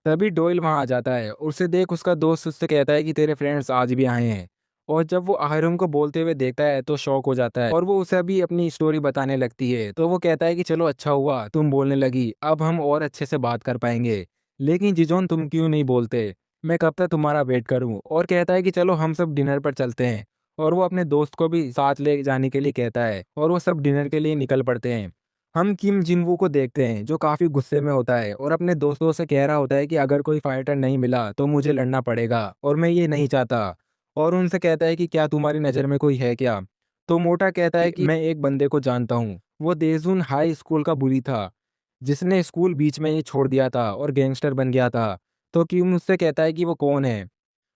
तभी डोयल वहां आ जाता है। उसे देख उसका दोस्त उससे कहता है कि तेरे फ्रेंड्स आज भी आए हैं। और जब वो आहरुम को बोलते हुए देखता है तो शॉक हो जाता है और वो उसे भी अपनी स्टोरी बताने लगती है। तो वो कहता है कि चलो अच्छा हुआ तुम बोलने लगी, अब हम और अच्छे से बात कर पाएंगे। लेकिन जिजोन तुम क्यों नहीं बोलते, मैं कब तक तुम्हारा वेट करूं। और कहता है कि चलो हम सब डिनर पर चलते हैं। और वो अपने दोस्त को भी साथ ले जाने के लिए कहता है और वो सब डिनर के लिए निकल पड़ते हैं। हम किम जिनवू को देखते हैं जो काफी गुस्से में होता है और अपने दोस्तों से कह रहा होता है कि अगर कोई फाइटर नहीं मिला तो मुझे लड़ना पड़ेगा और मैं ये नहीं चाहता। और उनसे कहता है कि क्या तुम्हारी नज़र में कोई है क्या। तो मोटा कहता है कि मैं एक बंदे को जानता हूँ, वो देजुन हाई स्कूल का बुली था जिसने स्कूल बीच में ही छोड़ दिया था और गैंगस्टर बन गया था। तो किम उससे कहता है कि वो कौन है।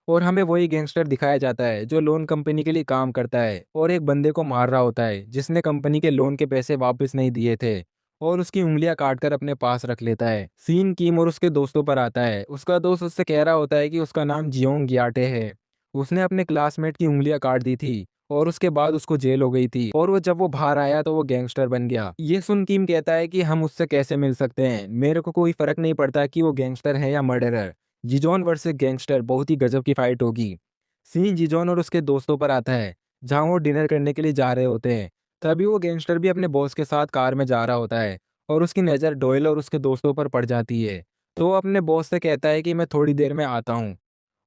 और हमें वही गैंगस्टर दिखाया जाता है जो लोन कंपनी के लिए काम करता है और एक बंदे को मार रहा होता है जिसने कंपनी के लोन के पैसे वापस नहीं दिए थे। और उसकी उंगलियां काटकर अपने पास रख लेता है। सीन कीम और उसके दोस्तों पर आता है। उसका दोस्त उससे कह रहा होता है कि उसका नाम जियोंग ग्याटे है। उसने अपने क्लासमेट की उंगलियां काट दी थी और उसके बाद उसको जेल हो गई थी और वो जब वो बाहर आया तो वो गैंगस्टर बन गया। ये सुन कीम कहता है कि हम उससे कैसे मिल सकते हैं, मेरे को कोई फर्क नहीं पड़ता कि वो गैंगस्टर है या मर्डरर। जिजोन वर्सेस गैंगस्टर बहुत ही गजब की फाइट होगी। सीन जिजोन और उसके दोस्तों पर आता है जहां वो डिनर करने के लिए जा रहे होते हैं। तभी वो गैंगस्टर भी अपने बॉस के साथ कार में जा रहा होता है और उसकी नज़र डोयल और उसके दोस्तों पर पड़ जाती है। तो वो अपने बॉस से कहता है कि मैं थोड़ी देर में आता हूँ।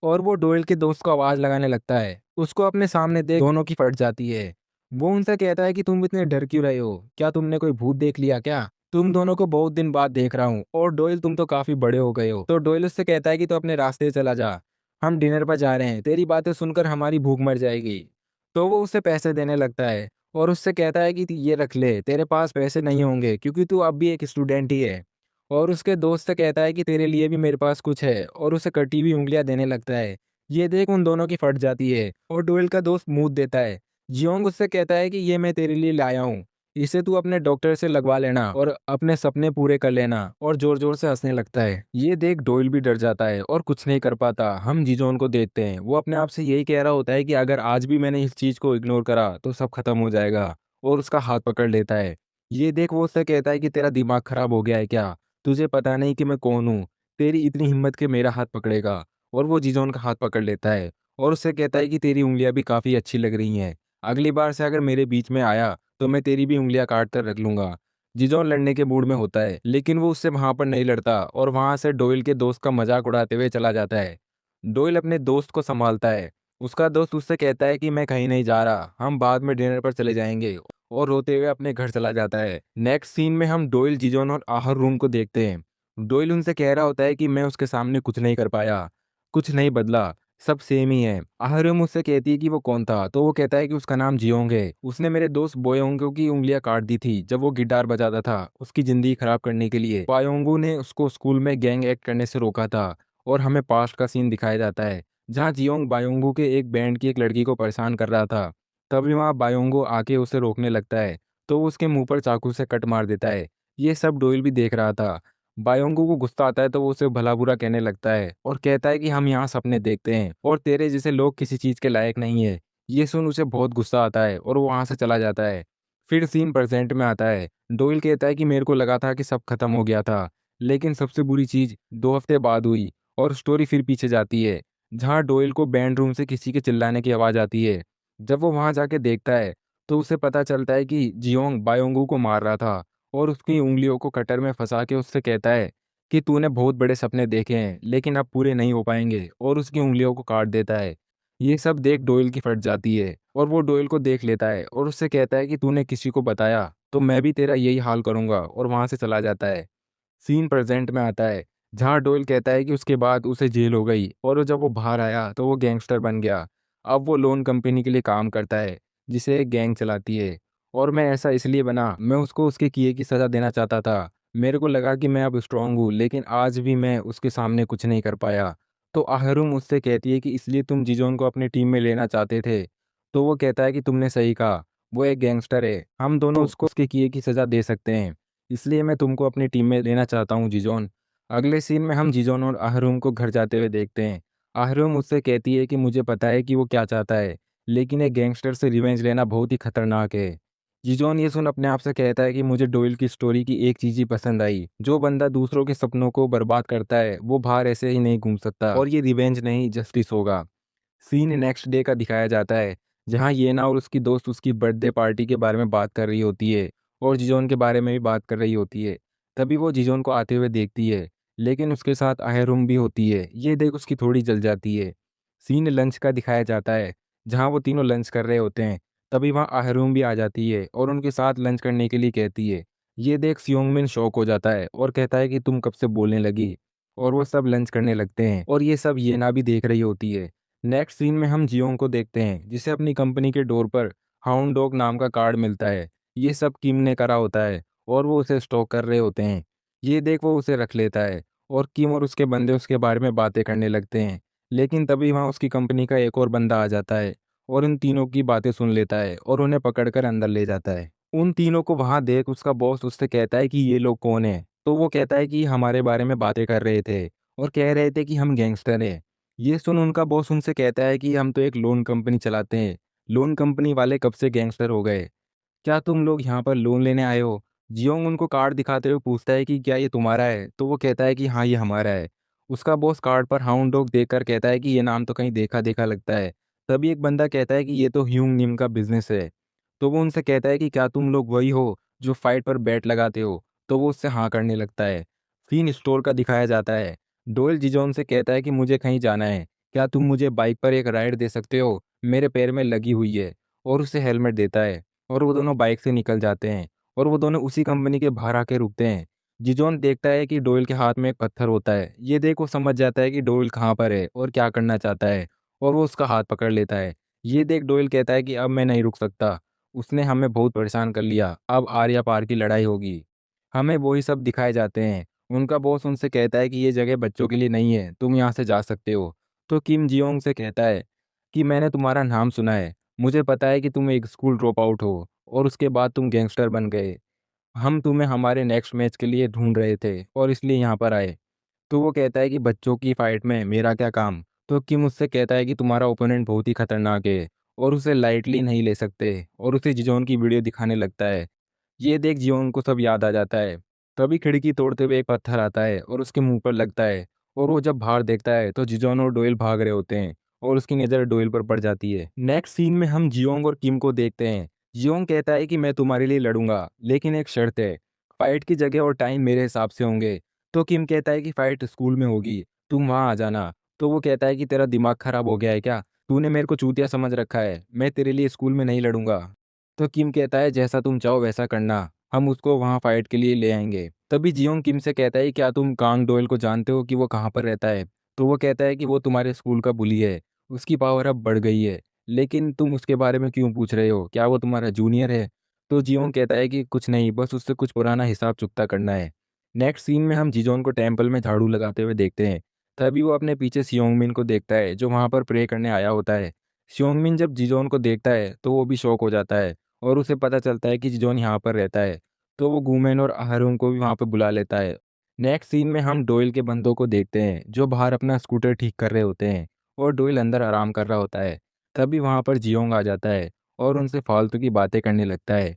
और वो डोयल के दोस्त को आवाज लगाने लगता है। उसको अपने सामने देख दोनों की फट जाती है। वो उनसे कहता है कि तुम इतने डर क्यों रहे हो, क्या तुमने कोई भूत देख लिया क्या। तुम दोनों को बहुत दिन बाद देख रहा हूँ और डोयल तुम तो काफी बड़े हो गए हो। तो डोयल उससे कहता है कि तो अपने रास्ते चला जा, हम डिनर पर जा रहे हैं, तेरी बातें सुनकर हमारी भूख मर जाएगी। तो वो उसे पैसे देने लगता है और उससे कहता है कि ये रख ले, तेरे पास पैसे नहीं होंगे क्योंकि तू अब भी एक स्टूडेंट ही है। और उसके दोस्त से कहता है कि तेरे लिए भी मेरे पास कुछ है और उसे कटी हुई उंगलियां देने लगता है। ये देख उन दोनों की फट जाती है और डोयल का दोस्त मुंह देता है। जियोंग उससे कहता है कि ये मैं तेरे लिए लाया हूँ, इसे तू अपने डॉक्टर से लगवा लेना और अपने सपने पूरे कर लेना। और जोर जोर से हंसने लगता है। ये देख डोयल भी डर जाता है और कुछ नहीं कर पाता। हम जिजोन को देखते हैं, वो अपने आप से यही कह रहा होता है कि अगर आज भी मैंने इस चीज को इग्नोर करा तो सब खत्म हो जाएगा। और उसका हाथ पकड़ लेता है। ये देख वो उससे कहता है कि तेरा दिमाग खराब हो गया है क्या, तुझे पता नहीं कि मैं कौन हूँ, तेरी इतनी हिम्मत के मेरा हाथ पकड़ेगा। और वो जीजोन का हाथ पकड़ लेता है और उससे कहता है कि तेरी उंगलियां भी काफी अच्छी लग रही हैं, अगली बार से अगर मेरे बीच में आया तो मैं तेरी भी उंगलियां काट कर रख लूंगा। जीजोन लड़ने के मूड में होता है लेकिन वो उससे वहां पर नहीं लड़ता और वहां से डोयल के दोस्त का मजाक उड़ाते हुए चला जाता है। डोयल अपने दोस्त को संभालता है। उसका दोस्त उससे कहता है कि मैं कहीं नहीं जा रहा, हम बाद में डिनर पर चले जाएंगे। और रोते हुए अपने घर चला जाता है। नेक्स्ट सीन में हम डोयल, जिजोन और आहर रूम को देखते हैं। डोयल उनसे कह रहा होता है कि मैं उसके सामने कुछ नहीं कर पाया, कुछ नहीं बदला, सब सेम ही है। आहर मुझसे कहती है कि वो कौन था, तो वो कहता है कि उसका नाम जियोंग है, उसने मेरे दोस्त बोयोंगो की उंगलियां काट दी थी जब वो गिटार बजाता था उसकी जिंदगी खराब करने के लिए। बायोंगो ने उसको स्कूल में गैंग एक्ट करने से रोका था। और हमें पास्ट का सीन दिखाया जाता है जहाँ जियोंग बायोंगो के एक बैंड की एक लड़की को परेशान कर रहा था। तभी वहाँ बायोंगो आके उसे रोकने लगता है तो वो उसके मुंह पर चाकू से कट मार देता है। ये सब डोयल भी देख रहा था। बायोंगो को गुस्सा आता है तो वो उसे भला बुरा कहने लगता है और कहता है कि हम यहाँ सपने देखते हैं और तेरे जैसे लोग किसी चीज के लायक नहीं है। ये सुन उसे बहुत गुस्सा आता है और वो वहां से चला जाता है। फिर सीन प्रेजेंट में आता है। डोयल कहता है कि मेरे को लगा था कि सब खत्म हो गया था, लेकिन सबसे बुरी चीज 2 हफ्ते बाद हुई। और स्टोरी फिर पीछे जाती है जहाँ डोयल को बैंड रूम से किसी के चिल्लाने की आवाज आती है। जब वो वहां जाके देखता है तो उसे पता चलता है कि जियोंग बायोंगू को मार रहा था और उसकी उंगलियों को कटर में फंसा के उससे कहता है कि तूने बहुत बड़े सपने देखे हैं लेकिन अब पूरे नहीं हो पाएंगे, और उसकी उंगलियों को काट देता है। ये सब देख डोयल की फट जाती है और वो डोयल को देख लेता है और उससे कहता है कि तूने किसी को बताया तो मैं भी तेरा यही हाल करूंगा, और वहां से चला जाता है। सीन प्रेजेंट में आता है जहाँ डोयल कहता है कि उसके बाद उसे जेल हो गई और जब वो बाहर आया तो वो गैंगस्टर बन गया। अब वो लोन कंपनी के लिए काम करता है जिसे एक गैंग चलाती है। और मैं ऐसा इसलिए बना, मैं उसको उसके किए की सज़ा देना चाहता था। मेरे को लगा कि मैं अब स्ट्रांग हूँ लेकिन आज भी मैं उसके सामने कुछ नहीं कर पाया। तो आहरुम मुझसे कहती है कि इसलिए तुम जिजोन को अपनी टीम में लेना चाहते थे। तो वो कहता है कि तुमने सही कहा, वो एक गैंगस्टर है, हम दोनों उसको उसके किए की सज़ा दे सकते हैं, इसलिए मैं तुमको अपनी टीम में लेना चाहता हूँ जिजोन। अगले सीन में हम जिजोन और आहरुम को घर जाते हुए देखते हैं। आहरुम मुझसे कहती है कि मुझे पता है कि वो क्या चाहता है, लेकिन एक गैंगस्टर से रिवेंज लेना बहुत ही खतरनाक है। जीजोन ये सुन अपने आप से कहता है कि मुझे डोइल की स्टोरी की एक चीज ही पसंद आई, जो बंदा दूसरों के सपनों को बर्बाद करता है वो बाहर ऐसे ही नहीं घूम सकता, और ये रिवेंज नहीं जस्टिस होगा। सीन नेक्स्ट डे का दिखाया जाता है, जहाँ येना और उसकी दोस्त उसकी बर्थडे पार्टी के बारे में बात कर रही होती है, और जिजोन के बारे में भी बात कर रही होती है। तभी वो जिजोन को आते हुए देखती है, लेकिन उसके साथ आहेरुम भी होती है। ये देख उसकी थोड़ी जल जाती है। सीन लंच का दिखाया जाता है, जहाँ वो तीनों लंच कर रहे होते हैं। तभी वहाँ आहेरुम भी आ जाती है और उनके साथ लंच करने के लिए कहती है। ये देख सियोंगमिन शॉक हो जाता है और कहता है कि तुम कब से बोलने लगी। और वो सब लंच करने लगते हैं, और ये सब येना भी देख रही होती है। नेक्स्ट सीन में हम जियोंग को देखते हैं, जिसे अपनी कंपनी के डोर पर हाउंड डॉग नाम का कार्ड मिलता है। ये सब किम ने करा होता है, और वो उसे स्टॉक कर रहे होते हैं। ये देख वो उसे रख लेता है, और किम और उसके बंदे उसके बारे में बातें करने लगते हैं। लेकिन तभी वहाँ उसकी कंपनी का एक और बंदा आ जाता है, और इन तीनों की बातें सुन लेता है और उन्हें पकड़कर अंदर ले जाता है। उन तीनों को वहाँ देख उसका बॉस उससे कहता है कि ये लोग कौन है। तो वो कहता है कि हमारे बारे में बातें कर रहे थे और कह रहे थे कि हम गैंगस्टर हैं। ये सुन उनका बॉस उनसे कहता है कि हम तो एक लोन कंपनी चलाते हैं, लोन कंपनी वाले कब से गैंगस्टर हो गए, क्या तुम लोग यहाँ पर लोन लेने आए हो? जियोंग उनको कार्ड दिखाते हुए पूछता है कि क्या ये तुम्हारा है? तो वो कहता है कि हाँ ये हमारा है। उसका बॉस कार्ड पर हाउंड डॉग देखकर कहता है कि ये नाम तो कहीं देखा देखा लगता है। तभी एक बंदा कहता है कि ये तो ह्यूंग निम का बिजनेस है। तो वो उनसे कहता है कि क्या तुम लोग वही हो जो फाइट पर बैट लगाते हो? तो वो उससे हाँ करने लगता है। सीन स्टोर का दिखाया जाता है। डोयल जिजोन से कहता है कि मुझे कहीं जाना है, क्या तुम मुझे बाइक पर एक राइड दे सकते हो, मेरे पैर में लगी हुई है। और उसे हेलमेट देता है, और वो दोनों बाइक से निकल जाते हैं, और वो दोनों उसी कंपनी के बाहर आके रुकते हैं। जिजोन देखता है कि डोयल के हाथ में एक पत्थर होता है। ये देख वो समझ जाता है कि डोयल कहाँ पर है और क्या करना चाहता है, और वो उसका हाथ पकड़ लेता है। ये देख डोयल कहता है कि अब मैं नहीं रुक सकता, उसने हमें बहुत परेशान कर लिया, अब आर्या पार की लड़ाई होगी। हमें वही सब दिखाए जाते हैं। उनका बॉस उनसे कहता है कि ये जगह बच्चों के लिए नहीं है, तुम यहाँ से जा सकते हो। तो किम जियोंग से कहता है कि मैंने तुम्हारा नाम सुना है, मुझे पता है कि तुम एक स्कूल ड्रॉप आउट हो और उसके बाद तुम गैंगस्टर बन गए। हम तुम्हें हमारे नेक्स्ट मैच के लिए ढूंढ रहे थे और इसलिए यहाँ पर आए। तो वो कहता है कि बच्चों की फाइट में मेरा क्या काम? तो किम उससे कहता है कि तुम्हारा ओपोनेंट बहुत ही खतरनाक है और उसे लाइटली नहीं ले सकते, और उसे जिजोन की वीडियो दिखाने लगता है। ये देख जियोन को सब याद आ जाता है। तभी खिड़की तोड़ते हुए एक पत्थर आता है और उसके मुंह पर लगता है, और वो जब बाहर देखता है तो जिजोन और डोयल भाग रहे होते हैं, और उसकी नज़र डोयल पर पड़ जाती है। नेक्स्ट सीन में हम जियोंग और किम को देखते हैं। जियोंग कहता है कि मैं तुम्हारे लिए लड़ूंगा, लेकिन एक शर्त है, फाइट की जगह और टाइम मेरे हिसाब से होंगे। तो किम कहता है कि फाइट स्कूल में होगी, तुम वहाँ आ जाना। तो वो कहता है कि तेरा दिमाग खराब हो गया है क्या, तूने मेरे को चूतिया समझ रखा है, मैं तेरे लिए स्कूल में नहीं लड़ूंगा। तो किम कहता है जैसा तुम चाहो वैसा करना, हम उसको वहाँ फाइट के लिए ले आएंगे। तभी जियोंग किम से कहता है क्या तुम कांग डोयल को जानते हो कि वो कहाँ पर रहता है? तो वो कहता है कि वो तुम्हारे स्कूल का बुली है, उसकी पावर अब बढ़ गई है, लेकिन तुम उसके बारे में क्यों पूछ रहे हो, क्या वो तुम्हारा जूनियर है? तो जियोंग कहता है कि कुछ नहीं, बस उससे कुछ पुराना हिसाब चुकता करना है। नेक्स्ट सीन में हम जिजोन को टेम्पल में झाड़ू लगाते हुए देखते हैं। तभी वो अपने पीछे सियोंगमिन को देखता है, जो वहाँ पर प्रे करने आया होता है। सियोंगमिन जब जिजोन को देखता है तो वो भी शॉक हो जाता है, और उसे पता चलता है कि जिजोन यहाँ पर रहता है। तो वो गुमेन और अहरुम को भी वहाँ पर बुला लेता है। नेक्स्ट सीन में हम डोयल के बंदों को देखते हैं, जो बाहर अपना स्कूटर ठीक कर रहे होते हैं, और डोयल अंदर आराम कर रहा होता है। तभी वहाँ पर जियोंग आ जाता है और उनसे फालतू की बातें करने लगता है।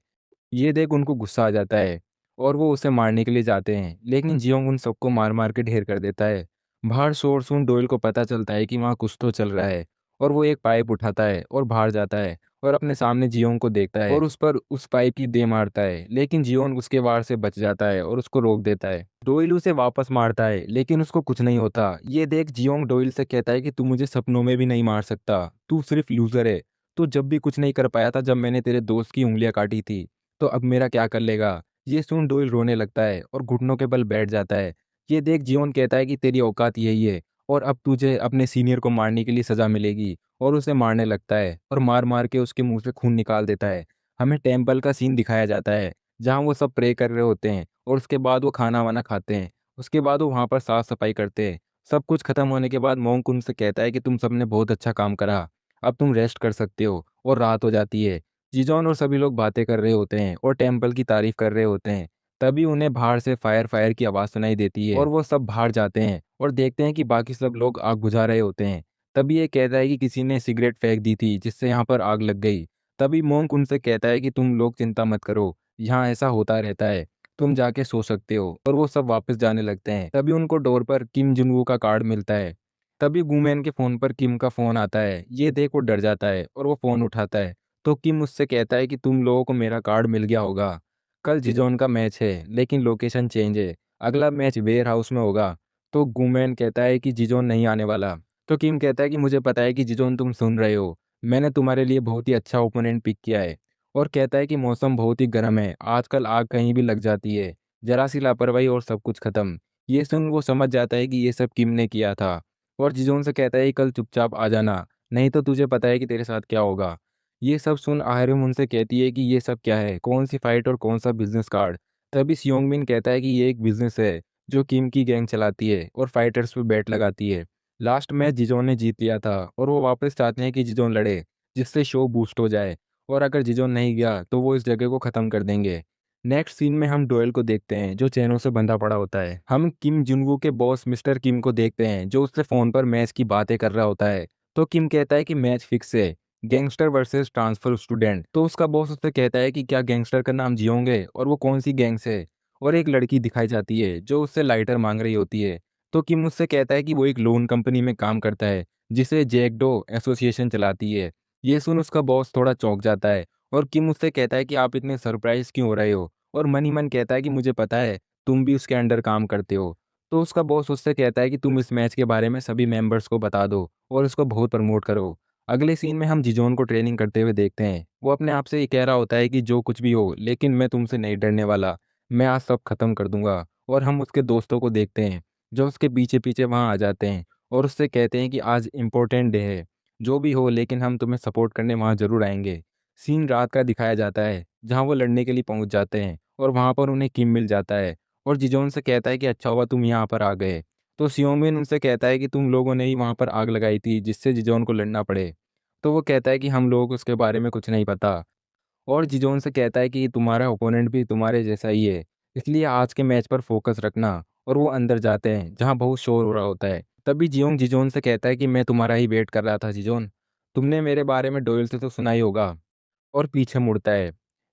ये देख उनको गुस्सा आ जाता है, और वो उसे मारने के लिए जाते हैं, लेकिन जियोंग उन सबको मार मार के ढेर कर देता है। बाहर शोर सुन डोयल को पता चलता है कि वहाँ कुछ तो चल रहा है, और वो एक पाइप उठाता है और बाहर जाता है, और अपने सामने जियोंग को देखता है और उस पर उस पाइप की दे मारता है, लेकिन जियोंग उसके वार से बच जाता है और उसको रोक देता है। डोयल उसे वापस मारता है, लेकिन उसको कुछ नहीं होता। ये देख जियोंग डोयल से कहता है कि तू मुझे सपनों में भी नहीं मार सकता, तू सिर्फ लूजर है। तो जब भी कुछ नहीं कर पाया था जब मैंने तेरे दोस्त की उंगलियां काटी थी, तो अब मेरा क्या कर लेगा? ये सुन डोयल रोने लगता है और घुटनों के बल बैठ जाता है। ये देख जियोन कहता है कि तेरी औकात यही है, और अब तुझे अपने सीनियर को मारने के लिए सजा मिलेगी, और उसे मारने लगता है और मार मार के उसके मुंह से खून निकाल देता है। हमें टेम्पल का सीन दिखाया जाता है, जहाँ वो सब प्रे कर रहे होते हैं, और उसके बाद वो खाना वाना खाते हैं। उसके बाद वो वहाँ पर साफ सफाई करते हैं। सब कुछ खत्म होने के बाद मोंक उनसे कहता है कि तुम सबने बहुत अच्छा काम करा, अब तुम रेस्ट कर सकते हो। और रात हो जाती है। जीजॉन और सभी लोग बातें कर रहे होते हैं और टेम्पल की तारीफ कर रहे होते हैं। तभी उन्हें बाहर से फायर फायर की आवाज़ सुनाई देती है, और वो सब बाहर जाते हैं और देखते हैं कि बाकी सब लोग आग बुझा रहे होते हैं। तभी ये कहता है कि किसी ने सिगरेट फेंक दी थी जिससे यहाँ पर आग लग गई। तभी मोंक उनसे कहता है कि तुम लोग चिंता मत करो, यहाँ ऐसा होता रहता है, तुम जाके सो सकते हो। और वो सब वापस जाने लगते हैं। तभी उनको डोर पर किम जुनवो का कार्ड मिलता है। तभी गुमैन के फ़ोन पर किम का फ़ोन आता है। ये देख वो डर जाता है और वो फ़ोन उठाता है। तो किम उससे कहता है कि तुम लोगों को मेरा कार्ड मिल गया होगा। कल जिजोन का मैच है, लेकिन लोकेशन चेंज है। अगला मैच वेयर हाउस में होगा। तो गुमैन कहता है कि जिजोन नहीं आने वाला। तो किम कहता है कि मुझे पता है कि जिजोन तुम सुन रहे हो। मैंने तुम्हारे लिए बहुत ही अच्छा ओपोनेंट पिक किया है। और कहता है कि मौसम बहुत ही गर्म है, आजकल आग कहीं भी लग जाती है। जरा सी लापरवाही और सब कुछ खत्म। ये सुन वो समझ जाता है कि ये सब किम ने किया था। और जिजोन से कहता है कि कल चुपचाप आ जाना, नहीं तो तुझे पता है कि तेरे साथ क्या होगा। ये सब सुन आयरम उनसे कहती है कि ये सब क्या है, कौन सी फाइट और कौन सा बिजनेस कार्ड। तभी सियोंगमिन कहता है कि ये एक बिजनेस है जो किम की गैंग चलाती है और फाइटर्स पे बेट लगाती है। लास्ट मैच जिजोन ने जीत लिया था और वो वापस चाहते हैं कि जिजोन लड़े, जिससे शो बूस्ट हो जाए। और अगर जिजोन नहीं गया तो वो इस जगह को ख़त्म कर देंगे। नेक्स्ट सीन में हम डोयल को देखते हैं जो चैनों से बंधा पड़ा होता है। हम किम जुनवो के बॉस मिस्टर किम को देखते हैं जो उससे फ़ोन पर मैच की बातें कर रहा होता है। तो किम कहता है कि मैच फिक्स है, गैंगस्टर वर्सेस ट्रांसफर स्टूडेंट। तो उसका बॉस उससे कहता है कि क्या गैंगस्टर का नाम जियोंगे और वो कौन सी गैंग से। और एक लड़की दिखाई जाती है जो उससे लाइटर मांग रही होती है। तो किम उससे कहता है कि वो एक लोन कंपनी में काम करता है जिसे जैकडो एसोसिएशन चलाती है। ये सुन उसका बॉस थोड़ा चौंक जाता है और किम उससे कहता है कि आप इतने सरप्राइज क्यों हो रहे हो। और मन ही मन कहता है कि मुझे पता है तुम भी उसके अंडर काम करते हो। तो उसका बॉस उससे कहता है कि तुम इस मैच के बारे में सभी मेंबर्स को बता दो और उसको बहुत प्रमोट करो। अगले सीन में हम जिजोन को ट्रेनिंग करते हुए देखते हैं। वो अपने आप से ये कह रहा होता है कि जो कुछ भी हो, लेकिन मैं तुमसे नहीं डरने वाला, मैं आज सब खत्म कर दूंगा। और हम उसके दोस्तों को देखते हैं जो उसके पीछे पीछे वहाँ आ जाते हैं और उससे कहते हैं कि आज इम्पोर्टेंट डे है, जो भी हो लेकिन हम तुम्हें सपोर्ट करने वहाँ जरूर आएंगे। सीन रात का दिखाया जाता है जहाँ वो लड़ने के लिए पहुंच जाते हैं और वहाँ पर उन्हें किम मिल जाता है। और जिजोन से कहता है कि अच्छा हुआ तुम यहाँ पर आ गए। तो सियोंगमिन उनसे कहता है कि तुम लोगों ने ही वहाँ पर आग लगाई थी जिससे जिजोन को लड़ना पड़े। तो वो कहता है कि हम लोगों को उसके बारे में कुछ नहीं पता। और जिजोन से कहता है कि तुम्हारा ओपोनेंट भी तुम्हारे जैसा ही है, इसलिए आज के मैच पर फोकस रखना। और वो अंदर जाते हैं जहाँ बहुत शोर हो रहा होता है। तभी जियोंग जिजोन से कहता है कि मैं तुम्हारा ही वेट कर रहा था जिजोन, तुमने मेरे बारे में डोयल से तो सुना ही होगा। और पीछे मुड़ता है।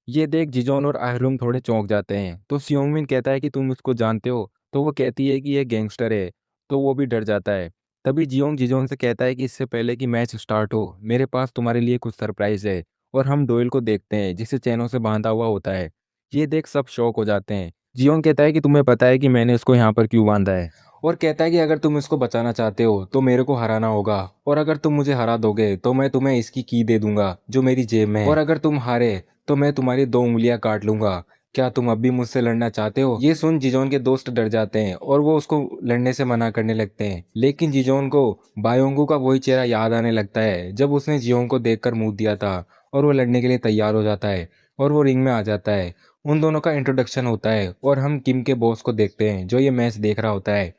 ये देख जिजोन और आहरुम थोड़े चौंक जाते हैं। तो सियोंगमिन कहता है कि तुम उसको जानते हो। तो वो कहती है कि ये गैंगस्टर है। तो वो भी डर जाता है। तभी जियोंग जिजोन से कहता है कि इससे पहले कि मैच स्टार्ट हो, मेरे पास तुम्हारे लिए कुछ सरप्राइज है। और हम डोयल को देखते हैं जिसे चैनों से बांधा हुआ होता है। ये देख सब शॉक हो जाते हैं। जियोंग कहता है कि तुम्हें पता है कि मैंने इसको यहाँ पर क्यों बांधा है। और कहता है कि अगर तुम इसको बचाना चाहते हो तो मेरे को हराना होगा। और अगर तुम मुझे हरा दोगे तो मैं तुम्हें इसकी की दे दूंगा जो मेरी जेब में है। और अगर तुम हारे तो मैं तुम्हारी 2 उंगलियां काट लूंगा। क्या तुम अब भी मुझसे लड़ना चाहते हो? ये सुन जिजोन के दोस्त डर जाते हैं और वो उसको लड़ने से मना करने लगते हैं। लेकिन जिजोन को बायोंगू का वही चेहरा याद आने लगता है जब उसने जियोंग को देखकर मुंह दिया था। और वो लड़ने के लिए तैयार हो जाता है और वो रिंग में आ जाता है। उन दोनों का इंट्रोडक्शन होता है और हम किम के बॉस को देखते हैं जो ये मैच देख रहा होता है।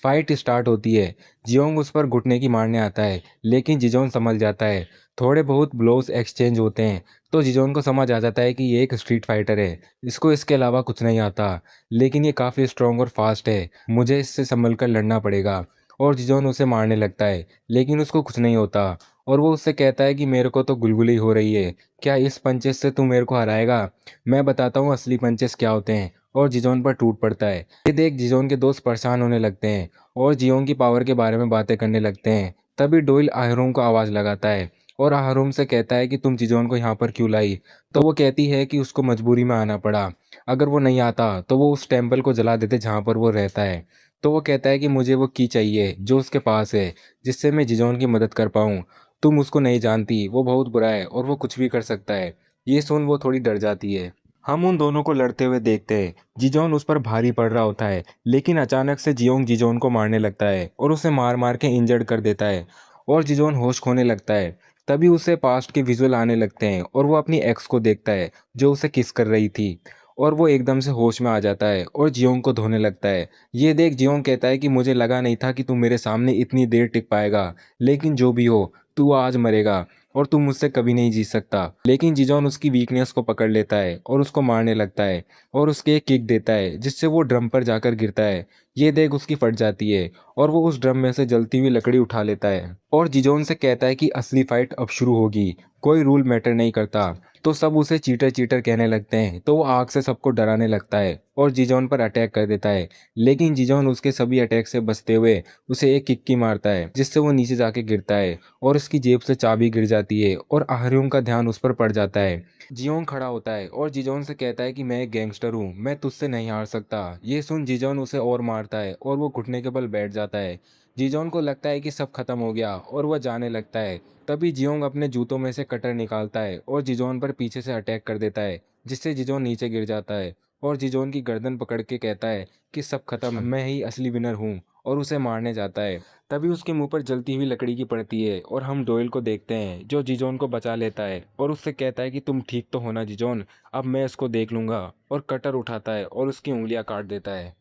फाइट स्टार्ट होती है। जियोंग उस पर घुटने की मारने आता है लेकिन जिजोन संभल जाता है। थोड़े बहुत ब्लोस एक्सचेंज होते हैं तो जिजोन को समझ आ जाता है कि ये एक स्ट्रीट फाइटर है, इसको इसके अलावा कुछ नहीं आता। लेकिन ये काफ़ी स्ट्रॉन्ग और फास्ट है, मुझे इससे संभल कर लड़ना पड़ेगा। और जिजोन उसे मारने लगता है लेकिन उसको कुछ नहीं होता। और वो उससे कहता है कि मेरे को तो गुलगुली हो रही है, क्या इस पंचेस से तू मेरे को हराएगा? मैं बताता हूँ असली पंचेस क्या होते हैं। और जिजोन पर टूट पड़ता है। ये देख जिजोन के दोस्त परेशान होने लगते हैं और जियोंग की पावर के बारे में बातें करने लगते हैं। तभी डोइल आहरोम को आवाज़ लगाता है और आहरोम से कहता है कि तुम जिजोन को यहाँ पर क्यों लाई? तो वो कहती है कि उसको मजबूरी में आना पड़ा, अगर वो नहीं आता तो वो उस टेम्पल को जला देते जहाँ पर वो रहता है। तो वो कहता है कि मुझे वो की चाहिए जो उसके पास है, जिससे मैं जिजोन की मदद कर पाऊँ। तुम उसको नहीं जानती, वो बहुत बुरा है और वो कुछ भी कर सकता है। ये सुन वो थोड़ी डर जाती है। हम उन दोनों को लड़ते हुए देखते हैं। जिजोन उस पर भारी पड़ रहा होता है लेकिन अचानक से जियोंग जिजोन को मारने लगता है और उसे मार मार के इंजर्ड कर देता है। और जिजोन होश खोने लगता है। तभी उसे पास्ट के विजुअल आने लगते हैं और वो अपनी एक्स को देखता है जो उसे किस कर रही थी। और वो एकदम से होश में आ जाता है और जियोंग को धोने लगता है। ये देख जियोंग कहता है कि मुझे लगा नहीं था कि तू मेरे सामने इतनी देर टिक पाएगा, लेकिन जो भी हो तू आज मरेगा और तू मुझसे कभी नहीं जीत सकता। लेकिन जिजोन उसकी वीकनेस को पकड़ लेता है और उसको मारने लगता है और उसके एक किक देता है जिससे वो ड्रम पर जाकर गिरता है। ये देख उसकी फट जाती है और वो उस ड्रम में से जलती हुई लकड़ी उठा लेता है और जिजोन से कहता है कि असली फाइट अब शुरू होगी, कोई रूल मैटर नहीं करता। तो सब उसे चीटर चीटर कहने लगते हैं, तो वो आग से सबको डराने लगता है और जिजोन पर अटैक कर देता है। लेकिन जिजोन उसके सभी अटैक से बचते हुए उसे एक किक्की मारता है, जिससे वो नीचे जाके गिरता है और उसकी जेब से चाबी गिर जाती है और आहरियों का ध्यान उस पर पड़ जाता है। जियोंग खड़ा होता है और जिजोन से कहता है कि मैं एक गैंगस्टर हूँ, मैं तुझसे नहीं हार सकता। ये सुन जिजोन उसे और मारता है और वो घुटने के बल बैठ जाता है। जिजोन को लगता है कि सब खत्म हो गया और वह जाने लगता है। तभी जियोंग अपने जूतों में से कटर निकालता है और जिजोन पर पीछे से अटैक कर देता है, जिससे जिजोन नीचे गिर जाता है और जिजोन की गर्दन पकड़ के कहता है कि सब खत्म, मैं ही असली विनर हूँ, और उसे मारने जाता है। तभी उसके मुंह पर जलती हुई लकड़ी की पड़ती है और हम डोयल को देखते हैं, जो जिजोन को बचा लेता है और उससे कहता है कि तुम ठीक तो हो ना जिजोन, अब मैं इसको देख लूंगा, और कटर उठाता है और उसकी उंगलियां काट देता है।